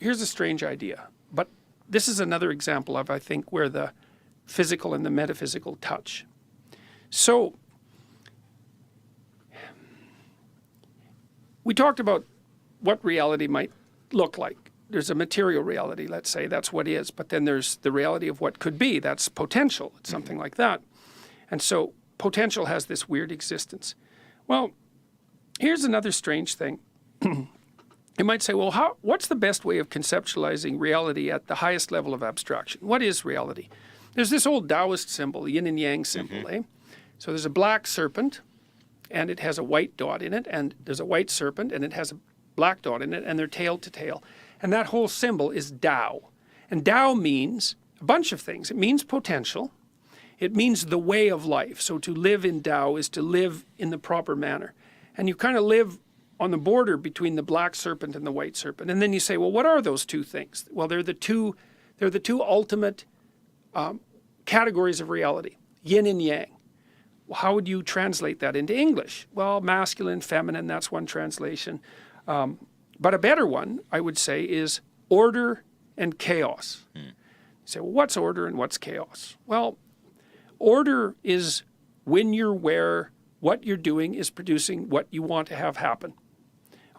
here's a strange idea, but this is another example of, I think, where the physical and the metaphysical touch. So we talked about what reality might look like. There's a material reality, let's say, that's what is, but then there's the reality of what could be, that's potential, it's something like that. And so potential has this weird existence. Well, here's another strange thing. You might say, well, what's the best way of conceptualizing reality at the highest level of abstraction? What is reality? There's this old Taoist symbol, the Yin and Yang symbol, eh? So there's a black serpent, and it has a white dot in it, and there's a white serpent, and it has a black dot in it, and they're tail to tail. And that whole symbol is Tao. And Tao means a bunch of things. It means potential. It means the way of life. So to live in Tao is to live in the proper manner. And you kind of live on the border between the black serpent and the white serpent. And then you say, well, what are those two things? Well, they're the two ultimate categories of reality, yin and yang. Well, how would you translate that into English? Well, masculine, feminine, that's one translation. But a better one, I would say, is order and chaos. You say, well, what's order and what's chaos? Well, order is when you're where what you're doing is producing what you want to have happen.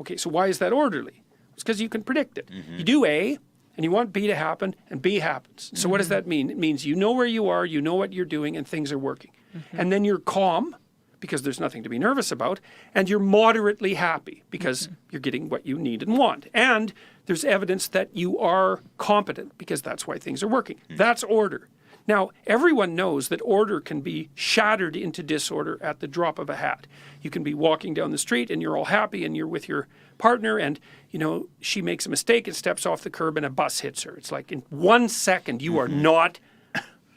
Okay, so why is that orderly? It's because you can predict it. You do A, and you want B to happen, and B happens. So what does that mean? It means you know where you are, you know what you're doing, and things are working. And then you're calm, because there's nothing to be nervous about, and you're moderately happy, because you're getting what you need and want. And there's evidence that you are competent, because that's why things are working. That's order. Now, everyone knows that order can be shattered into disorder at the drop of a hat. You can be walking down the street and you're all happy and you're with your partner and, you know, she makes a mistake and steps off the curb and a bus hits her. It's like in 1 second you are not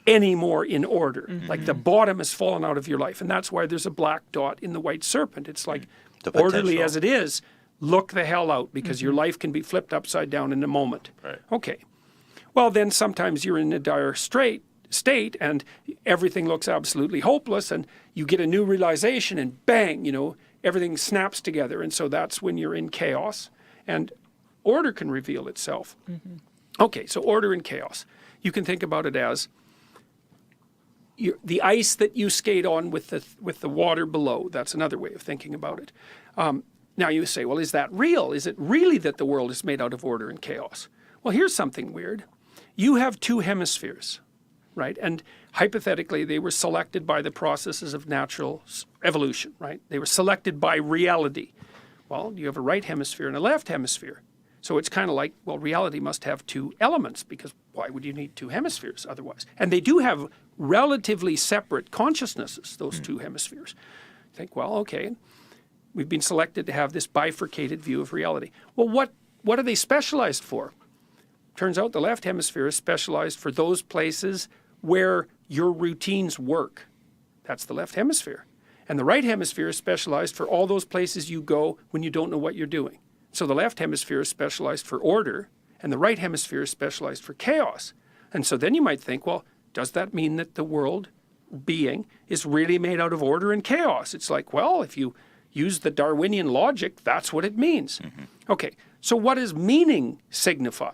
anymore in order. Like the bottom has fallen out of your life. And that's why there's a black dot in the white serpent. It's like, orderly as it is, look the hell out, because your life can be flipped upside down in a moment. Right. Okay. Well, then sometimes you're in a dire state and everything looks absolutely hopeless, and you get a new realization and bang, you know, everything snaps together. And so that's when you're in chaos and order can reveal itself. Okay, so order and chaos. You can think about it as the ice that you skate on with the water below. That's another way of thinking about it. Now you say, well, is that real? Is it really that the world is made out of order and chaos? Well, here's something weird. You have two hemispheres, right? And hypothetically, they were selected by the processes of natural evolution, right? They were selected by reality. Well, you have a right hemisphere and a left hemisphere. So it's kind of like, well, reality must have two elements, because why would you need two hemispheres otherwise? And they do have relatively separate consciousnesses, those two hemispheres. Think, well, okay, we've been selected to have this bifurcated view of reality. Well, what are they specialized for? Turns out the left hemisphere is specialized for those places where your routines work. That's the left hemisphere. And the right hemisphere is specialized for all those places you go when you don't know what you're doing. So the left hemisphere is specialized for order, and the right hemisphere is specialized for chaos. And so then you might think, well, does that mean that the world being is really made out of order and chaos? It's like, well, if you use the Darwinian logic, that's what it means. Okay, so what does meaning signify?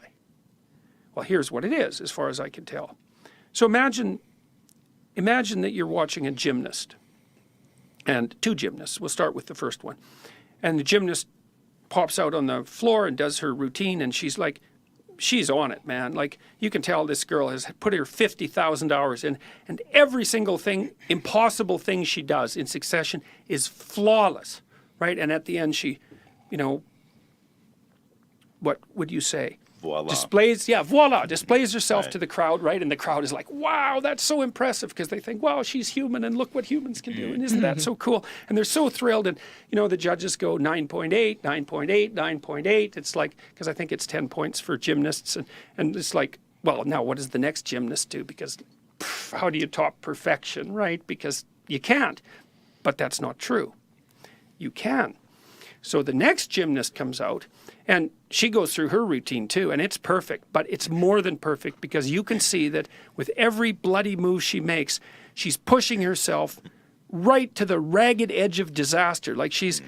Well, here's what it is, as far as I can tell. So imagine that you're watching a gymnast, and two gymnasts. We'll start with the first one. And the gymnast pops out on the floor and does her routine, and she's on it, man. Like, you can tell this girl has put her 50,000 hours in, and every single thing, impossible thing she does in succession is flawless, right? And at the end, she, you know, what would you say? Voila. Displays herself Right. to the crowd, right? And the crowd is like, wow, that's so impressive, because they think, wow, she's human and look what humans can do. And isn't that so cool? And they're so thrilled. And, you know, the judges go 9.8, 9.8, 9.8. It's like, because I think it's 10 points for gymnasts. And it's like, well, now what does the next gymnast do? Because how do you top perfection, right? Because you can't. But that's not true. You can. So the next gymnast comes out, and she goes through her routine too, and it's perfect, but it's more than perfect, because you can see that with every bloody move she makes, she's pushing herself right to the ragged edge of disaster. Like she's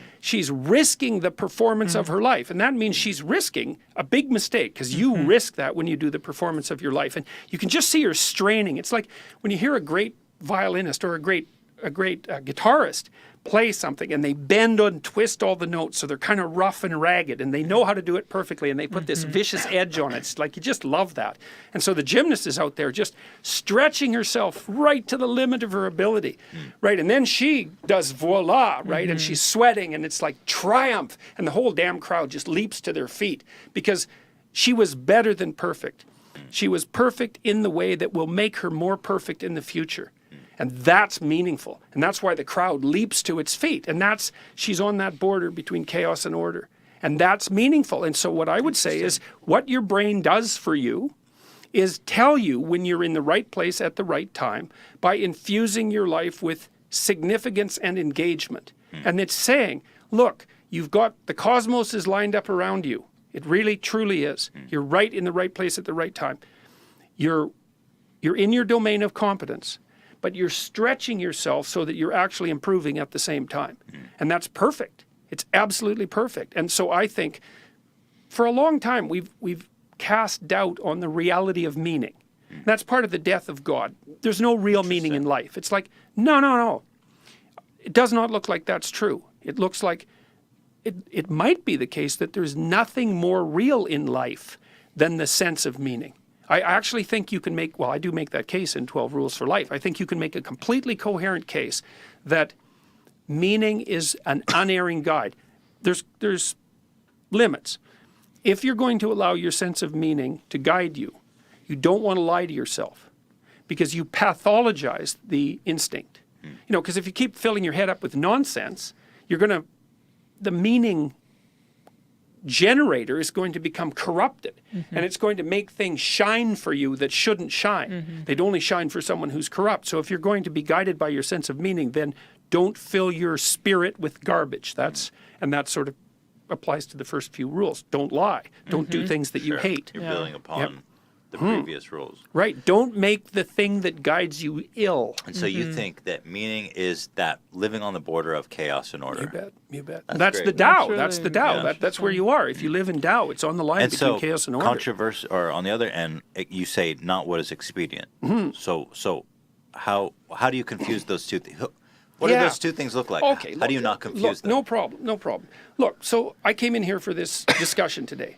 risking the performance of her life. And that means she's risking a big mistake, because you risk that when you do the performance of your life. And you can just see her straining. It's like when you hear a great violinist or a great guitarist play something, and they bend and twist all the notes, so they're kind of rough and ragged, and they know how to do it perfectly, and they put this vicious edge on it. It's like you just love that. And so the gymnast is out there just stretching herself right to the limit of her ability, right? And then she does voila, right? And she's sweating, and it's like triumph, and the whole damn crowd just leaps to their feet, because she was better than perfect. She was perfect in the way that will make her more perfect in the future. And that's meaningful. And that's why the crowd leaps to its feet. And she's on that border between chaos and order. And that's meaningful. And so what I would say is, what your brain does for you is tell you when you're in the right place at the right time by infusing your life with significance and engagement. And it's saying, look, you've got the cosmos is lined up around you. It really, truly is. You're right in the right place at the right time. You're in your domain of competence, but you're stretching yourself so that you're actually improving at the same time. And that's perfect. It's absolutely perfect. And so I think for a long time we've cast doubt on the reality of meaning. That's part of the death of God. There's no real meaning in life. It's like, no. It does not look like that's true. It looks like it might be the case that there's nothing more real in life than the sense of meaning. I actually think you can make, well, I do make that case in 12 Rules for Life. I think you can make a completely coherent case that meaning is an unerring guide. There's limits. If you're going to allow your sense of meaning to guide you, you don't want to lie to yourself, because you pathologize the instinct. You know, because if you keep filling your head up with nonsense, the meaning generator is going to become corrupted, and it's going to make things shine for you that shouldn't shine. They'd only shine for someone who's corrupt. So if you're going to be guided by your sense of meaning, then don't fill your spirit with garbage. And that sort of applies to the first few rules. Don't lie. Don't do things that you hate. You're building upon the previous rules. Right. Don't make the thing that guides you ill. And so you think that meaning is that living on the border of chaos and order. You bet. That's the Tao. That's the Tao. Yeah. That's where you are. If you live in Tao, it's on the line between chaos and order. Controversy, or on the other end, you say not what is expedient. So how do you confuse those two things? What do those two things look like? Okay, how do you not confuse them? No problem. Look, so I came in here for this discussion today,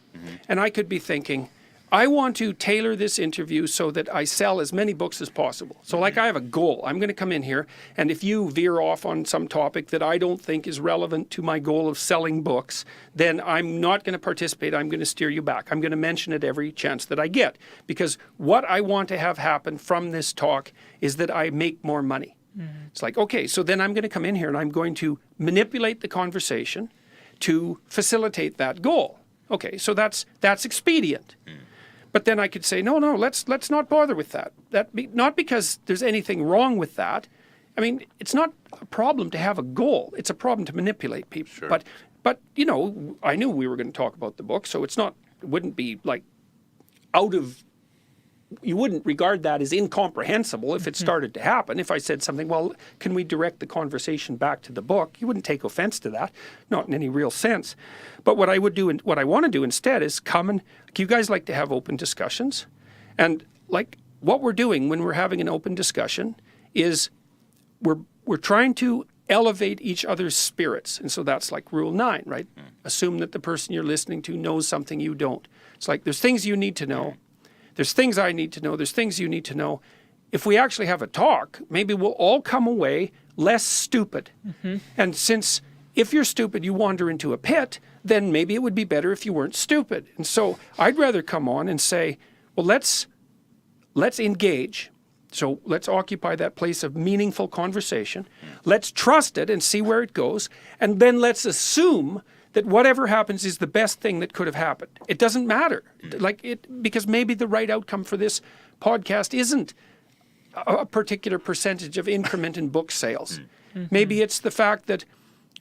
and I could be thinking, I want to tailor this interview so that I sell as many books as possible. So like I have a goal. I'm going to come in here, and if you veer off on some topic that I don't think is relevant to my goal of selling books, then I'm not going to participate. I'm going to steer you back. I'm going to mention it every chance that I get, because what I want to have happen from this talk is that I make more money. It's like, okay, so then I'm going to come in here and I'm going to manipulate the conversation to facilitate that goal. Okay, so that's expedient. But then I could say, no, let's not bother with that. Not because there's anything wrong with that. I mean, it's not a problem to have a goal. It's a problem to manipulate people. Sure. But you know, I knew we were going to talk about the book, so it wouldn't be like you wouldn't regard that as incomprehensible if it started to happen. If I said something, well, can we direct the conversation back to the book? You wouldn't take offense to that, not in any real sense. But what I would do, and what I want to do instead, is come and, you guys like to have open discussions. And like what we're doing when we're having an open discussion is we're trying to elevate each other's spirits. And so that's like rule 9, right? Assume that the person you're listening to knows something you don't. It's like there's things you need to know. There's things I need to know. There's things you need to know. If we actually have a talk, maybe we'll all come away less stupid. And since if you're stupid, you wander into a pit, then maybe it would be better if you weren't stupid. And so I'd rather come on and say, well, let's engage. So let's occupy that place of meaningful conversation. Let's trust it and see where it goes. And then let's assume that whatever happens is the best thing that could have happened. It doesn't matter, because maybe the right outcome for this podcast isn't a particular percentage of increment in book sales. Maybe it's the fact that,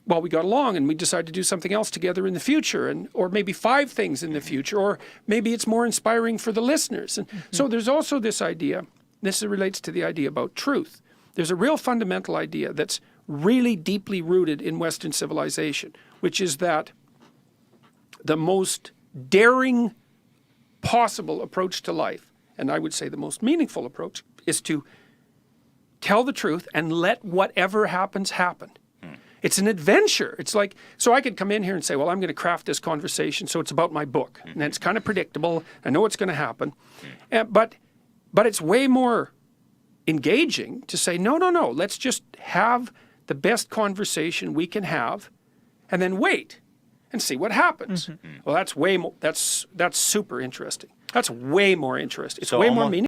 well, we got along and we decided to do something else together in the future, or maybe 5 things in the future, or maybe it's more inspiring for the listeners. And so there's also this idea, this relates to the idea about truth. There's a real fundamental idea that's really deeply rooted in Western civilization, which is that the most daring possible approach to life, and I would say the most meaningful approach, is to tell the truth and let whatever happens happen. It's an adventure. It's like, so I could come in here and say, well, I'm going to craft this conversation so it's about my book. And it's kind of predictable. I know what's going to happen. But it's way more engaging to say, no, let's just have the best conversation we can have and then wait and see what happens. Well, that's way more, that's super interesting. That's way more interesting. It's So way more almost- meaningful.